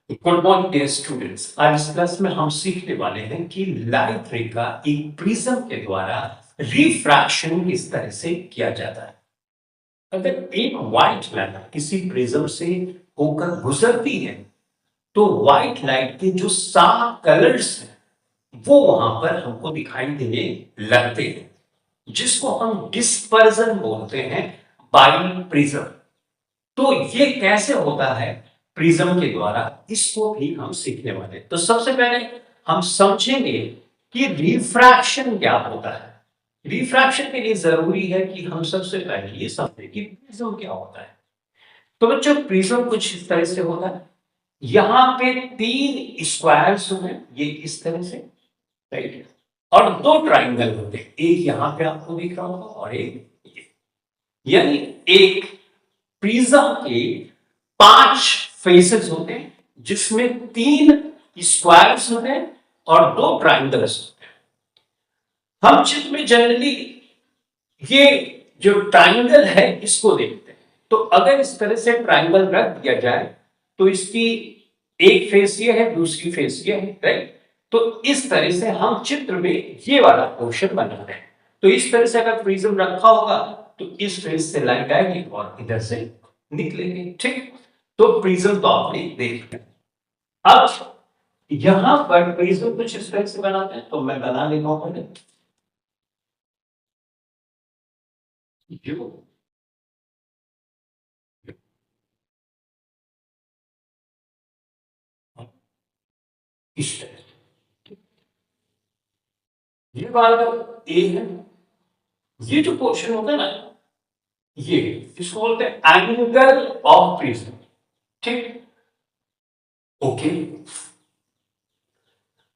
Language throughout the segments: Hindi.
Good morning dear students. आज इस क्लास में हम सीखने वाले हैं कि लाइट रे का एक प्रिज्म के द्वारा रिफ्रैक्शन किस तरह से किया जाता है। अगर एक व्हाइट लाइट किसी प्रिज्म से होकर गुजरती है तो व्हाइट लाइट के जो 7 कलर्स हैं वो वहां पर हमको दिखाई देने लगते हैं, जिसको हम डिस्पर्जन बोलते हैं बाई प्रिज्म। तो ये कैसे होता है प्रिज्म के द्वारा, इसको भी हम सीखने वाले हैं। तो सबसे पहले हम समझेंगे कि रिफ्रैक्शन क्या होता है। रिफ्रैक्शन के लिए जरूरी है कि हम सबसे पहले ये समझें कि प्रिज्म क्या होता है। तो बच्चों, प्रिज्म कुछ इस तरह से होता है। यहां पे 3 स्क्वायर्स होंगे, ये इस तरह से, राइट, और 2 ट्राइंगल होते हैं, एक यहां पे आपको दिख रहा होगा और एक ये। यानी एक प्रिज्म के 5 फेसेस होते हैं, जिसमें 3 स्क्वायर्स होते हैं और 2 ट्राइंगल्स होते हैं। हम चित्र में जनरली ये जो ट्राइंगल है इसको देखते हैं। तो अगर इस तरह से ट्राइंगल रख दिया जाए तो इसकी एक फेस ये है, दूसरी फेस ये है, राइट। तो इस तरह से हम चित्र में ये वाला पोर्शन बनाते हैं। तो इस तरह से अगर प्रिज्म रखा होगा तो इस फेस से लाइट आएगी और इधर से निकलेगी, ठीक। तो प्रिज्म तो आपने देख लिया। अब यहां पर प्रिज्म कुछ इस तरह से बनाते हैं, तो मैं बना लेता हूं पहले। इस तरह से ये वाला ए है। ये जो पोर्शन होता है ना, ये इसको बोलते हैं एंगल ऑफ प्रिज्म, ठीक। ओके।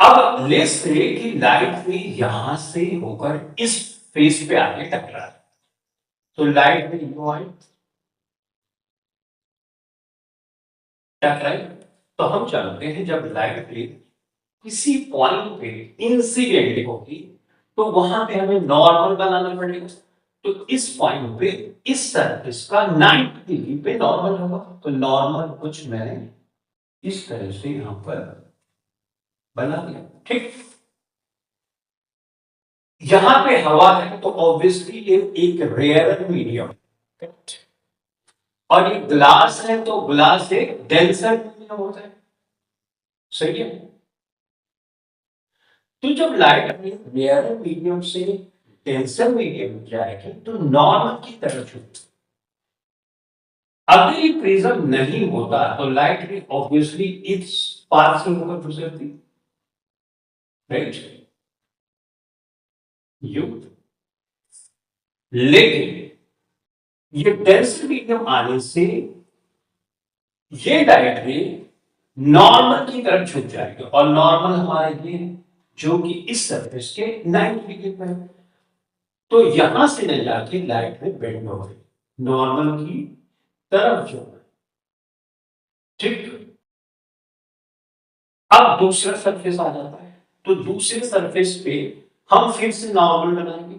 अब लेट्स से कि लाइट भी यहां से होकर इस फेस पे आके टकरा है, तो लाइट में यू आई टकराई। तो हम जानते हैं जब लाइट रे किसी पॉइंट पे इंसिडेंट होगी तो वहां पे हमें नॉर्मल बनाना पड़ेगा। तो इस पॉइंट पे इस सरफेस का 90 डिग्री पे नॉर्मल होगा। तो नॉर्मल कुछ मैंने इस तरह से यहां पर बना दिया, ठीक। यहां पे हवा है तो ऑब्वियसली ये एक रेयर मीडियम, और ये ग्लास है तो ग्लास एक डेंसर मीडियम होता है, सही है। तो जब लाइट रेयर मीडियम से डेंसर मीडियम में जाएगी तो नॉर्मल की तरफ होगी। अगर ये प्रिज्म नहीं होता तो लाइट भी ऑब्वियसली इस पाथ से होकर गुजरती, राइट। यू लेकिन ये डेंस मीडियम आने से ये लाइट भी नॉर्मल की तरफ झुक जाएगी, और नॉर्मल हमारा ये है जो कि इस सरफेस के 90 डिग्री पर है। तो यहां से न जाके लाइट में बेंड हो गई नॉर्मल की तरफ जो, ठीक। अब दूसरा सरफेस आ जाता है, तो दूसरे सरफेस पे हम फिर से नॉर्मल बनाएंगे।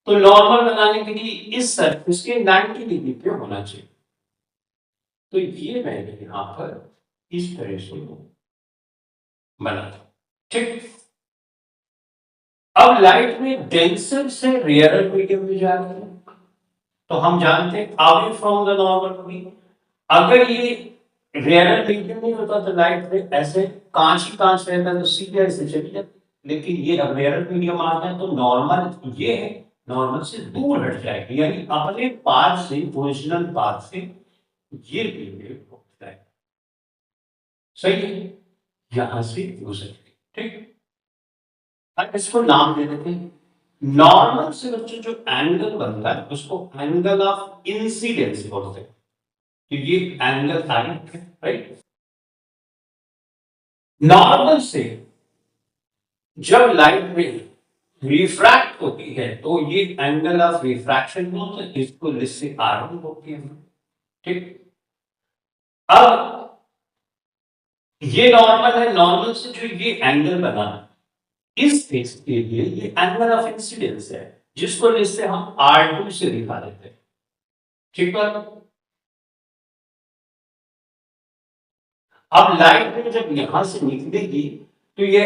तो नॉर्मल बनाने के लिए इस सरफेस के 90 डिग्री पे होना चाहिए। तो ये मैंने यहां पर इस तरह से बना था, ठीक। अब लाइट में डेंसर से रेयरर मीडियम में जा रही है, तो हम जानते हैं अवे फ्रॉम द नॉर्मल भी। अगर ये रेयरर मीडियम नहीं होता तो लाइट में ऐसे कांच ही कांच रहता तो सीधे ऐसे चली जाती। लेकिन ये अब रेयरर मीडियम आ गया तो नॉर्मल ये है, नॉर्मल से दूर हट जाएगी, यानी अपने पाथ से, ओरिजिनल पाथ से ये मीडियम होता है, सही है। यहां से गुजरेगी, ठीक। अब इसको नाम दे देते हैं। नॉर्मल से बच्चों जो एंगल बनता है उसको एंगल ऑफ इंसिडेंस बोलते हैं। तो ये एंगल है, राइट। नॉर्मल से जब लाइट में रिफ्रैक्ट होती है तो ये एंगल ऑफ रिफ्रैक्शन बोलते हैं, इसको जिससे R1 बोलते हैं, ठीक। अब ये नॉर्मल है, नॉर्मल से जो ये एंगल बना इस फेस के लिए ये एंगल ऑफ इंसिडेंस है, जिसको जिससे हम R2 से दिखा देते हैं, ठीक है। अब लाइट में जब यहां से निकलेगी तो ये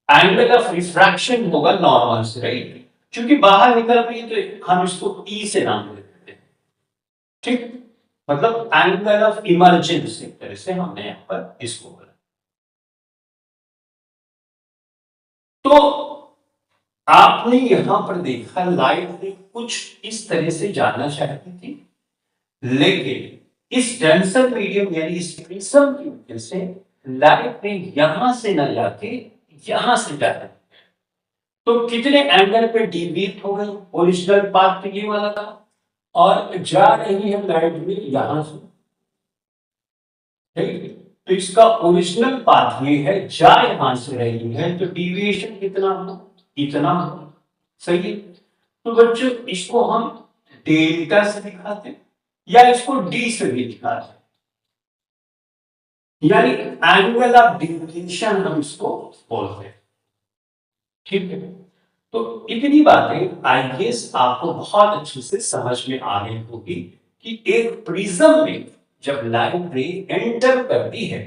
एंगल ऑफ रिफ्रैक्शन होगा नॉर्मल से, राइट? क्योंकि बाहर निकल रही है तो हम इसको ई से नाम देते हैं, ठीक? मतलब एंगल ऑफ इमर्जेंस एक तरह से हमने यहां पर इसको बोला। तो आपने यहां पर देखा लाइट ने कुछ इस तरह से जाना चाहती थी, लेकिन इस डेंसर मीडियम यानी इस प्रिज्म की वजह से लाइट ने यहां से न जाके यहां से जाना, तो कितने एंगल पे डीविएट हो गई? ओरिजिनल पाथ तो ये वाला था और जा रही है लाइट भी यहां से, ठीक है? तो इसका ओरिजिनल पाथ ये है, जा यहां से रही है, तो डिविएशन कितना हो? इतना हो, सही है? तो बच्चों इसको हम डेल्टा से दिखाते हैं या इसको डी से भी दिखाते हैं, यानी एंगल ऑफ डिविएशन हम इसको बोलते हैं, ठीक है? तो इतनी बातें आई गेस आपको बहुत अच्छे से समझ में आ रही होगी कि एक प्रिज्म में जब लाइट रे एंटर करती है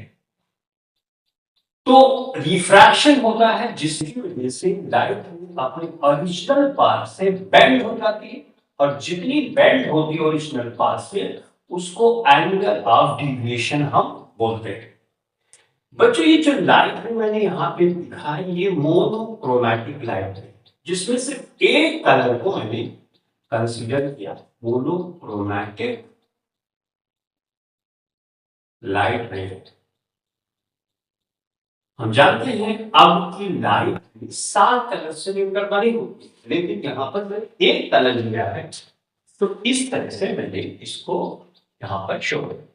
तो रिफ्रैक्शन होता है, जिसकी वजह से लाइट अपने ओरिजिनल पाथ से बेंड हो जाती है, और जितनी बेंड होती है ओरिजिनल पाथ से उसको एंगल ऑफ डिविएशन हम बोलते हैं। बच्चों ये जो लाइट है मैंने यहाँ पे दिखा है, ये मोनोक्रोमैटिक लाइट है, जिसमें सिर्फ एक कलर को मैंने कंसीडर किया, मोनोक्रोमैटिक लाइट है। हम जानते हैं अब की लाइट 7 कलर से मिलकर बनी होती, लेकिन यहाँ पर मैंने एक कलर लिया है, तो इस तरह से मैंने इसको यहाँ पर शो किया।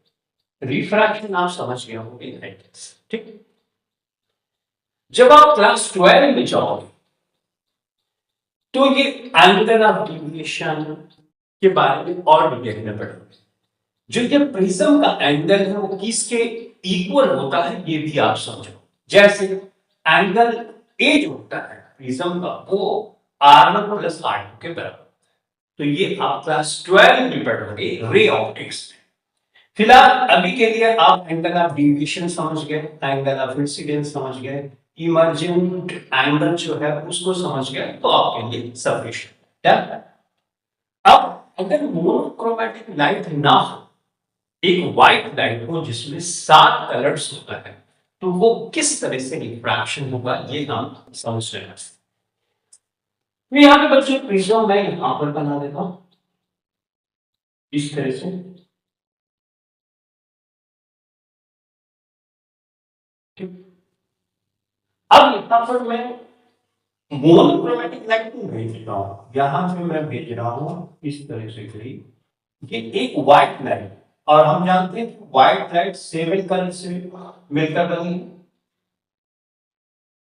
रिफ्रैक्शन आप समझ गए होंगे, ठीक? जब आप क्लास 12 में जाओगे तो ये एंगल ऑफ डिविएशन के बारे में और डिटेल में पढ़ोगे। जो ये प्रिज्म का एंगल है वो किसके इक्वल होता है ये भी आप समझो। जैसे एंगल ए जो होता है प्रिज्म का वो R1 प्लस R2 के बराबर, तो ये आप क्लास 12 में पढ़ोगे रे ऑप्टिक्स में। फिलहाल अभी के लिए आप एंगल ऑफ डिविएशन समझ गए, एंगल ऑफ इंसिडेंस समझ गए, इमर्जेंट एंगल जो है उसको समझ गए, तो आपके लिए सफिशिएंट है। अब अगर मोनोक्रोमैटिक लाइट ना हो, एक व्हाइट लाइट हो जिसमें 7 कलर्स होता है, तो वो किस तरह से रिफ्रैक्शन होगा ये हम समझ रहे हैं। तो यहाँ पे बच्चे प्रिज्म मैं यहां पर बना देता हूं इस तरह से, ठीक? अब यहां पर मैं मोनोक्रोमैटिक लाइट क्यों भेज रहा हूं, यहां पे मैं भेज रहा हूं इस तरह से करीब, ये एक व्हाइट लाइट, और हम जानते हैं कि व्हाइट लाइट 7 कलर से मिलकर बनी,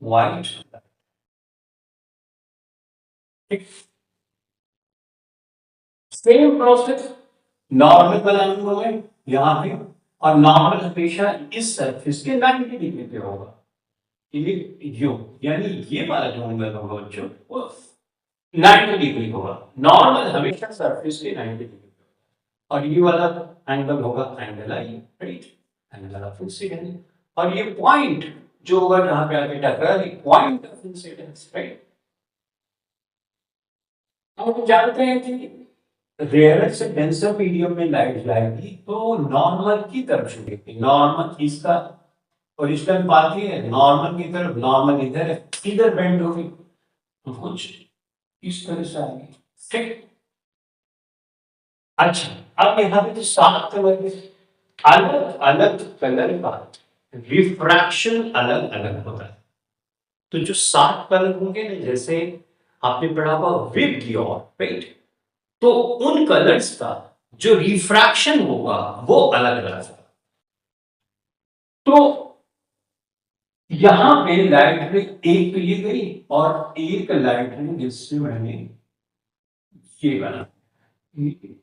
व्हाइट, ठीक? सेम प्रोसेस नॉर्मल बनाने में यहां पे, और नॉर्मल हमेशा इस सरफेस के 90 डिग्री पे होगा, ये यू यानी ये वाला जो एंगल होगा बच्चों वो 90 डिग्री होगा, नॉर्मल हमेशा सरफेस के 90 डिग्री पे होगा, और ये वाला एंगल होगा angle I, right? Angle of incidence, और ये पॉइंट जो होगा जहां पे आके टकरा रही पॉइंट ऑफ इंसिडेंस, राइट? हम जानते हैं कि रेयर से डेंसर मीडियम में लाइट जाएगी तो नॉर्मल की तरफ चलेगी, नॉर्मल इसका ओरिजिनल पाथ ही है, नॉर्मल की तरफ, नॉर्मल इधर है, इधर बेंड होगी तो कुछ इस तरह से आएगी, ठीक? अच्छा अब यहाँ पे जो 7 कलर है, अलग अलग कलर का रिफ्रैक्शन अलग अलग होता है, तो जो 7 कलर होंगे ना, जैसे आपने पढ़ा हुआ विब गियोर, राइट? तो उन कलर्स का जो रिफ्रैक्शन होगा वो अलग अलग होगा। तो यहां पे लाइट रे एक तो ये गई, और एक लाइट रे जिससे मैंने ये बना, ठीक?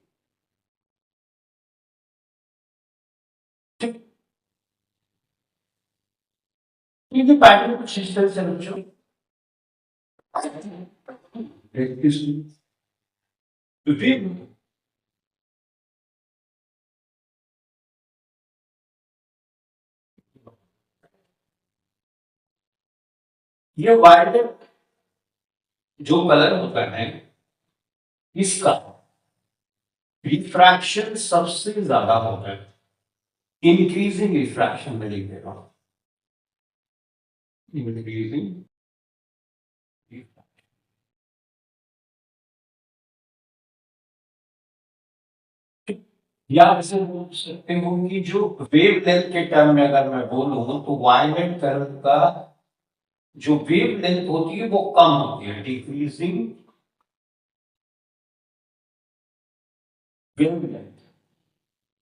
ये जो पैटर्न कुछ इस तरह से बच्चों, विब ये वायलेट जो कलर होता है इसका रिफ्रैक्शन सबसे ज्यादा होता है, इंक्रीजिंग रिफ्रैक्शन में लिखेगा, इंक्रीजिंग, या ऐसे बोल सकते हो कि जो वेव लेंथ के टर्म में अगर मैं बोलूं तो वायलेट कलर का जो वेव लेंथ होती है वो कम होती है, decreasing wave length.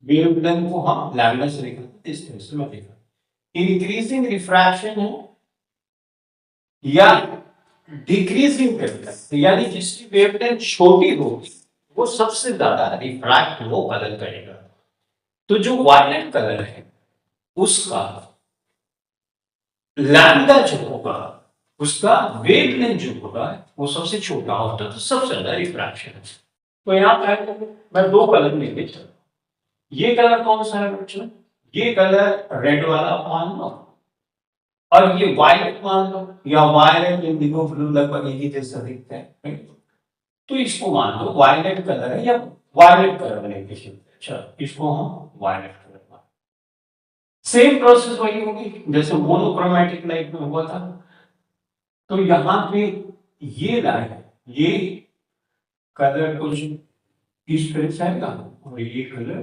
Wave length को हम लैम्डा से लिखते हैं, इस तरह से मैं देखा। इंक्रीजिंग रिफ्रैक्शन है या डिक्रीजिंग वेव लेंथ, यानी जिसकी वेव लेंथ छोटी होगी वो सबसे ज्यादा रिफ्रैक्ट वो कलर करेगा। तो जो वायलेट कलर है उसका लैम्डा जो होगा, उसका वेवलेंथ जो होगा वो सबसे छोटा होता है, तो सबसे ज्यादा रिफ्रैक्शन है। तो यहां पर मैं दो कलर लेके चल, ये कलर कौन सा है बच्चों? ये कलर रेड वाला मान लो और ये वायलेट मान लो, या वायलेट इंडिगो ब्लू लगभग एक ही जैसा दिखता है, तो इसको मान लो वायलेट कलर है या वायलेट कलर लेके चलते। अच्छा, इसको हम वायलेट कलर, सेम प्रोसेस वही होगी जैसे मोनोक्रोमैटिक लाइट में हुआ था। तो यहां पे ये लाइन, ये कलर कुछ इस तरह से आएगा और ये कलर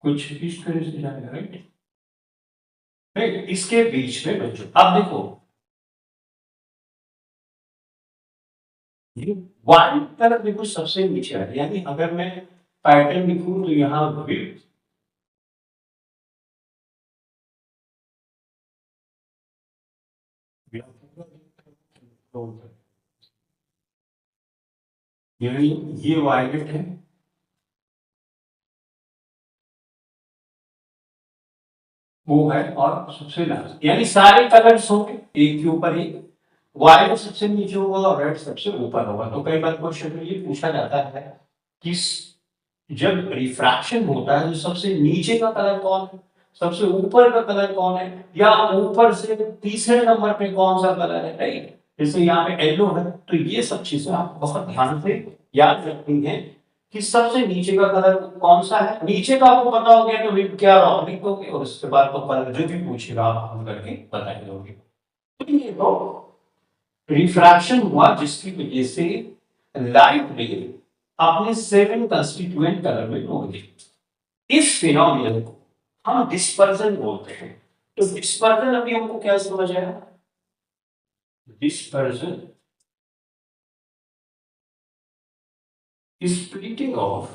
कुछ इस तरह से जाएगा, राइट राइट। इसके बीच में बच्चों अब देखो, ये व्हाइट कलर देखो सबसे नीचे है, यानी अगर मैं पैटर्न लिखूं तो यहां विड्थ, यानी ये वायलेट है, वो है और सबसे लास्ट, यानी सारे कलर्स होंगे एक के ऊपर एक, वायलेट सबसे नीचे होगा और रेड सबसे ऊपर होगा। तो कई बार क्वेश्चन में ये पूछा जाता है कि जब रिफ्रैक्शन होता है तो सबसे नीचे का कलर कौन है, सबसे ऊपर का कलर कौन है, या ऊपर से तीसरे नंबर पे कौन सा कलर है, राइट। जैसे यहाँ पे येलो है, तो ये सब चीजें आप बहुत ध्यान से याद रखनी है कि सबसे नीचे का कलर कौन सा है। नीचे का आपको पता हो गया तो फिर क्या आप लिखोगे और उसके बाद तो कलर जो भी पूछेगा आप हम करके बता दोगे। तो रिफ्रैक्शन हुआ जिसकी वजह से लाइट रे अपने सेवन कंस्टिट्यूएंट कलर में हो गई। इस फिनोमिनन को हम डिस्पर्जन बोलते हैं। तो डिस्पर्जन अभी हमको क्या समझ आया? Dispersion splitting of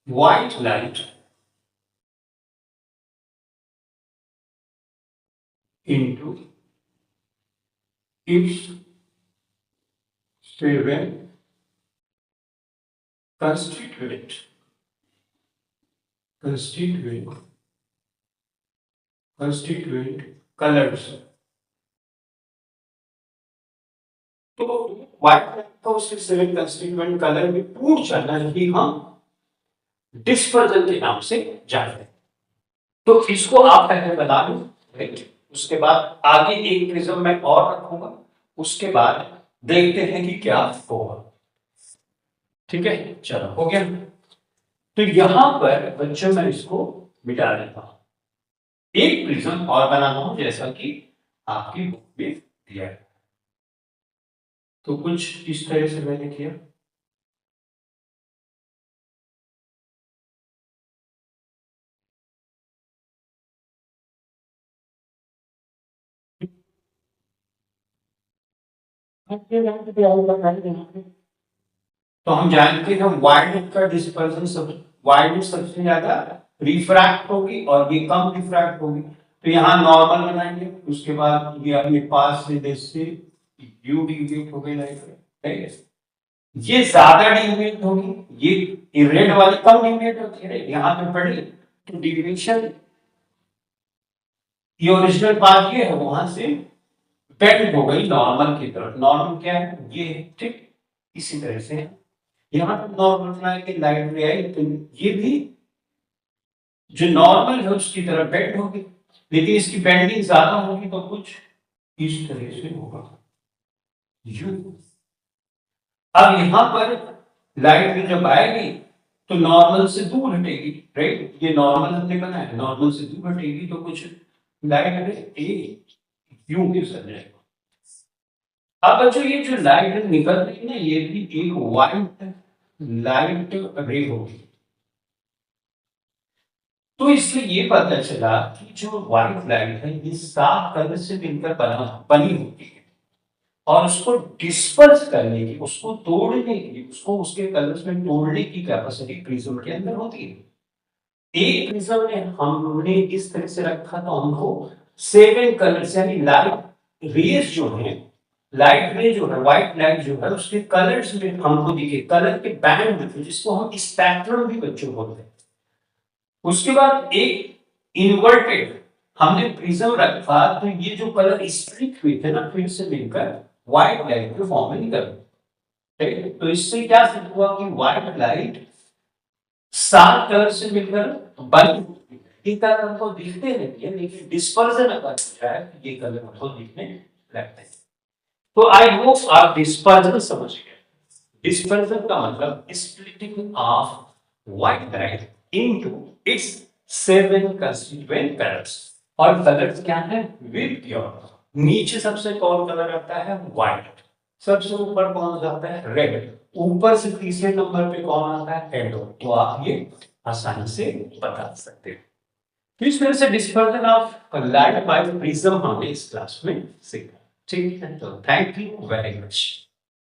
white light into its seven constituent colors। तो व्हाइट का उसके सेवन कंस्टिट्यूएंट कलर में टूट जाना ही हम डिस्पर्जन के नाम से जानते हैं। तो इसको आप पहले बता दो, उसके बाद आगे एक प्रिज्म मैं और रखूंगा, उसके बाद देखते हैं कि क्या होगा। ठीक है, चलो हो गया। तो यहां पर बच्चों मैं इसको मिटा देता हूं, एक प्रिज्म और बनाता हूं जैसा कि आपकी बुक में दिया है। तो कुछ इस तरह से मैंने किया, तो हम जानते हैं वायलेट का डिस्पर्जन सब, वायलेट सबसे ज्यादा रिफ्रैक्ट होगी और ये कम रिफ्रैक्ट होगी। तो यहाँ नॉर्मल बनाएंगे, उसके बाद ये अपने पास से जैसे यू डिविएट हो गई लाइट, ये ज्यादा डिविएट होगी, ये रेड वाली कम डिविएट होती है। यहाँ पे पढ़ी तो डिविएशन, ये ओरिजिनल पार्ट ये है, वहां से बेंड हो गई नॉर्मल की तरफ। नॉर्मल क्या है? ये है, ठीक। इसी तरह से यहाँ पे नॉर्मल बनाए कि लाइट रे आई, तो ये भी जो नॉर्मल है उसकी तरफ बेंड होगी, लेकिन इसकी बेंडिंग ज्यादा होगी तो कुछ इस तरह से होगा यू। अब यहां पर लाइट भी जब आएगी तो नॉर्मल से दूर हटेगी, राइट, ये नॉर्मल हमने बनाया, नॉर्मल से दूर हटेगी तो कुछ लाइट ए यू के सर जाएगा। अब बच्चों ये जो लाइट निकल रही है ना, ये भी एक वाइट लाइट रे होगी। तो इससे ये पता चला कि जो व्हाइट लाइट है ये 7 कलर से मिलकर बनी होती है, और उसको डिस्पर्स करने की, उसको तोड़ने की, उसको उसके कलर्स में तोड़ने की कैपेसिटी प्रिज्म के अंदर होती है। एक प्रिज्म में हमने इस तरह से रखा तो हमको 7 कलर्स यानी लाइट रेज जो है, लाइट रे जो है, व्हाइट लाइट जो है, उसके कलर्स में हमको दिखे, कलर के बैंड दिखे, जिसको हम स्पेक्ट्रम भी बच्चों बोलते हैं। उसके बाद एक इन्वर्टेड हमने प्रिज्म रखा तो ये जो कलर स्प्लिट हुए थे ना, फिर से मिलकर व्हाइट लाइट के फॉर्म में निकल, ठीक। तो इससे क्या सिद्ध हुआ कि व्हाइट लाइट 7 कलर से मिलकर बनी, ये कलर हमको दिखते नहीं है, लेकिन डिस्पर्जन अगर हो जाए तो ये कलर हमको दिखने लगते हैं। तो आई होप आप डिस्पर्जन समझ गए। डिस्पर्जन का मतलब splitting of white light into its 7 constituent colours. और कलर्स क्या है? विबग्योर। नीचे सबसे कौन कलर आता है? व्हाइट। सबसे ऊपर कौन आता है? रेड। ऊपर से तीसरे नंबर पे कौन आता है? येलो। तो आप ये आसानी से बता सकते हो। तो इस तरह से dispersion of light by prism हमने इस क्लास में सीखा। ठीक है, तो थैंक यू वेरी मच।